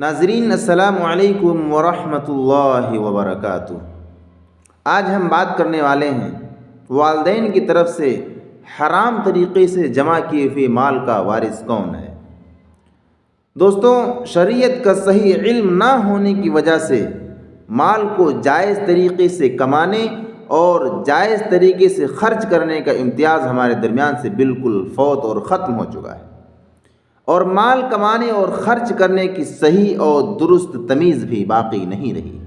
ناظرین السلام علیکم ورحمۃ اللہ وبرکاتہ۔ آج ہم بات کرنے والے ہیں والدین کی طرف سے حرام طریقے سے جمع کیے ہوئے مال کا وارث کون ہے۔ دوستوں، شریعت کا صحیح علم نہ ہونے کی وجہ سے مال کو جائز طریقے سے کمانے اور جائز طریقے سے خرچ کرنے کا امتیاز ہمارے درمیان سے بالکل فوت اور ختم ہو چکا ہے، اور مال کمانے اور خرچ کرنے کی صحیح اور درست تمیز بھی باقی نہیں رہی۔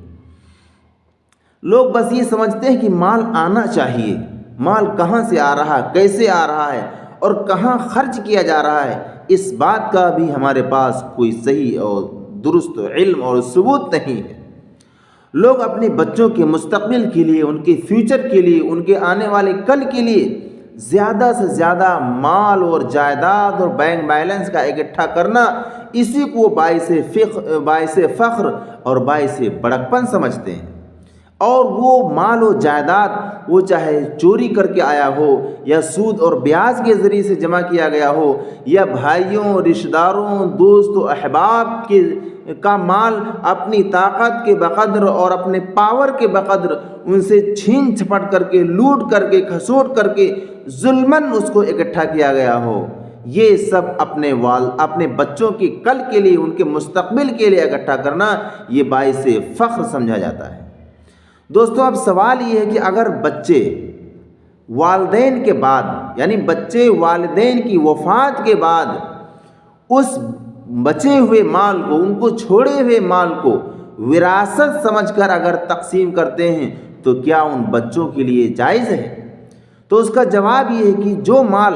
لوگ بس یہ سمجھتے ہیں کہ مال آنا چاہیے، مال کہاں سے آ رہا ہے، کیسے آ رہا ہے اور کہاں خرچ کیا جا رہا ہے، اس بات کا بھی ہمارے پاس کوئی صحیح اور درست علم اور ثبوت نہیں ہے۔ لوگ اپنے بچوں کے مستقبل کے لیے، ان کے فیوچر کے لیے، ان کے آنے والے کل کے لیے زیادہ سے زیادہ مال اور جائیداد اور بینک بیلنس کا اکٹھا کرنا، اسی کو باعث فخر اور باعث بڑکپن سمجھتے ہیں۔ اور وہ مال و جائیداد، وہ چاہے چوری کر کے آیا ہو یا سود اور بیاج کے ذریعے سے جمع کیا گیا ہو، یا بھائیوں، رشتہ داروں، دوست و احباب کا مال اپنی طاقت کے بقدر اور اپنے پاور کے بقدر ان سے چھین چھپٹ کر کے، لوٹ کر کے، کھسوٹ کر کے ظلماً اس کو اکٹھا کیا گیا ہو، یہ سب اپنے بچوں کے کل کے لیے، ان کے مستقبل کے لیے اکٹھا کرنا، یہ باعث فخر سمجھا جاتا ہے۔ دوستوں، اب سوال یہ ہے کہ اگر بچے والدین کے بعد، یعنی بچے والدین کی وفات کے بعد اس بچے ہوئے مال کو، ان کو چھوڑے ہوئے مال کو وراثت سمجھ کر اگر تقسیم کرتے ہیں تو کیا ان بچوں کے لیے جائز ہے؟ تو اس کا جواب یہ ہے کہ جو مال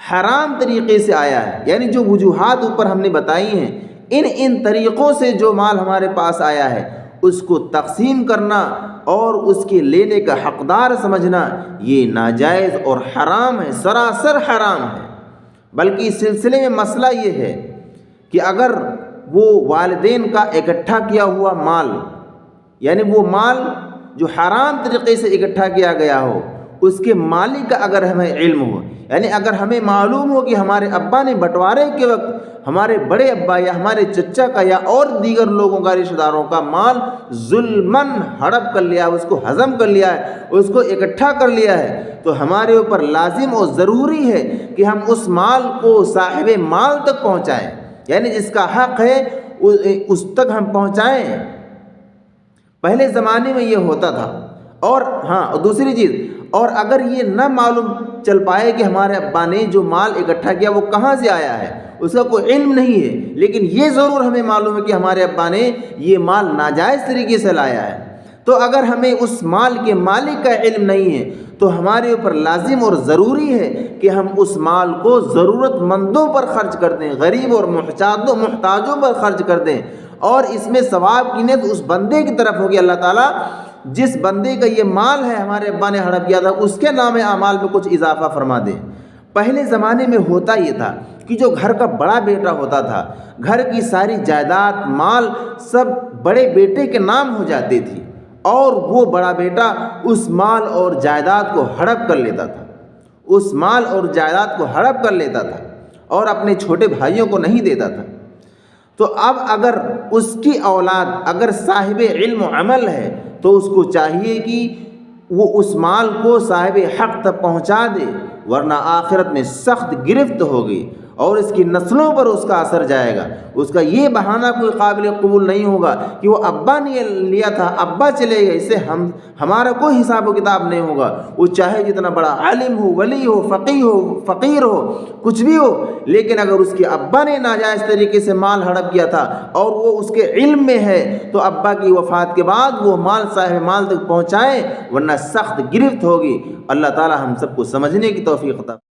حرام طریقے سے آیا ہے، یعنی جو وجوہات اوپر ہم نے بتائی ہیں، ان طریقوں سے جو مال ہمارے پاس آیا ہے، اس کو تقسیم کرنا اور اس کے لینے کا حقدار سمجھنا، یہ ناجائز اور حرام ہے، سراسر حرام ہے۔ بلکہ اس سلسلے میں مسئلہ یہ ہے کہ اگر وہ والدین کا اکٹھا کیا ہوا مال، یعنی وہ مال جو حرام طریقے سے اکٹھا کیا گیا ہو، اس کے مالک کا اگر ہمیں علم ہو، یعنی اگر ہمیں معلوم ہو کہ ہمارے ابا نے بٹوارے کے وقت ہمارے بڑے ابا یا ہمارے چچا کا یا اور دیگر لوگوں کا، رشتہ داروں کا مال ظلماً ہڑپ کر لیا، اس کو ہضم کر لیا ہے، اس کو اکٹھا کر لیا ہے، تو ہمارے اوپر لازم اور ضروری ہے کہ ہم اس مال کو صاحب مال تک پہنچائیں، یعنی جس کا حق ہے اس تک ہم پہنچائیں۔ پہلے زمانے میں یہ ہوتا تھا۔ اور دوسری چیز، اور اگر یہ نہ معلوم چل پائے کہ ہمارے ابا نے جو مال اکٹھا کیا وہ کہاں سے آیا ہے، اس کا کوئی علم نہیں ہے، لیکن یہ ضرور ہمیں معلوم ہے کہ ہمارے ابا نے یہ مال ناجائز طریقے سے لایا ہے، تو اگر ہمیں اس مال کے مالک کا علم نہیں ہے تو ہمارے اوپر لازم اور ضروری ہے کہ ہم اس مال کو ضرورت مندوں پر خرچ کر دیں، غریب اور محتاجوں پر خرچ کر دیں، اور اس میں ثواب کی نیت اس بندے کی طرف ہوگی۔ اللہ تعالیٰ جس بندے کا یہ مال ہے ہمارے ابا نے ہڑپ کیا تھا، اس کے نام اعمال میں کچھ اضافہ فرما دیں۔ پہلے زمانے میں ہوتا یہ تھا کہ جو گھر کا بڑا بیٹا ہوتا تھا، گھر کی ساری جائیداد، مال سب بڑے بیٹے کے نام ہو جاتی تھی، اور وہ بڑا بیٹا اس مال اور جائیداد کو ہڑپ کر لیتا تھا، اس مال اور جائیداد کو ہڑپ کر لیتا تھا اور اپنے چھوٹے بھائیوں کو نہیں دیتا تھا۔ تو اب اگر اس کی اولاد اگر صاحب علم و عمل ہے تو اس کو چاہیے کہ وہ اس مال کو صاحب حق تک پہنچا دے، ورنہ آخرت میں سخت گرفت ہوگی اور اس کی نسلوں پر اس کا اثر جائے گا۔ اس کا یہ بہانہ کوئی قابل قبول نہیں ہوگا کہ وہ ابا نے لیا تھا، ابا چلے گئے، اس سے ہمارا کوئی حساب و کتاب نہیں ہوگا۔ وہ چاہے جتنا بڑا عالم ہو، ولی ہو، فقیر ہو، کچھ بھی ہو، لیکن اگر اس کے ابا نے ناجائز طریقے سے مال ہڑپ کیا تھا اور وہ اس کے علم میں ہے تو ابا کی وفات کے بعد وہ مال صاحب مال تک پہنچائیں، ورنہ سخت گرفت ہوگی۔ اللہ تعالی ہم سب کو سمجھنے کی توفیق عطا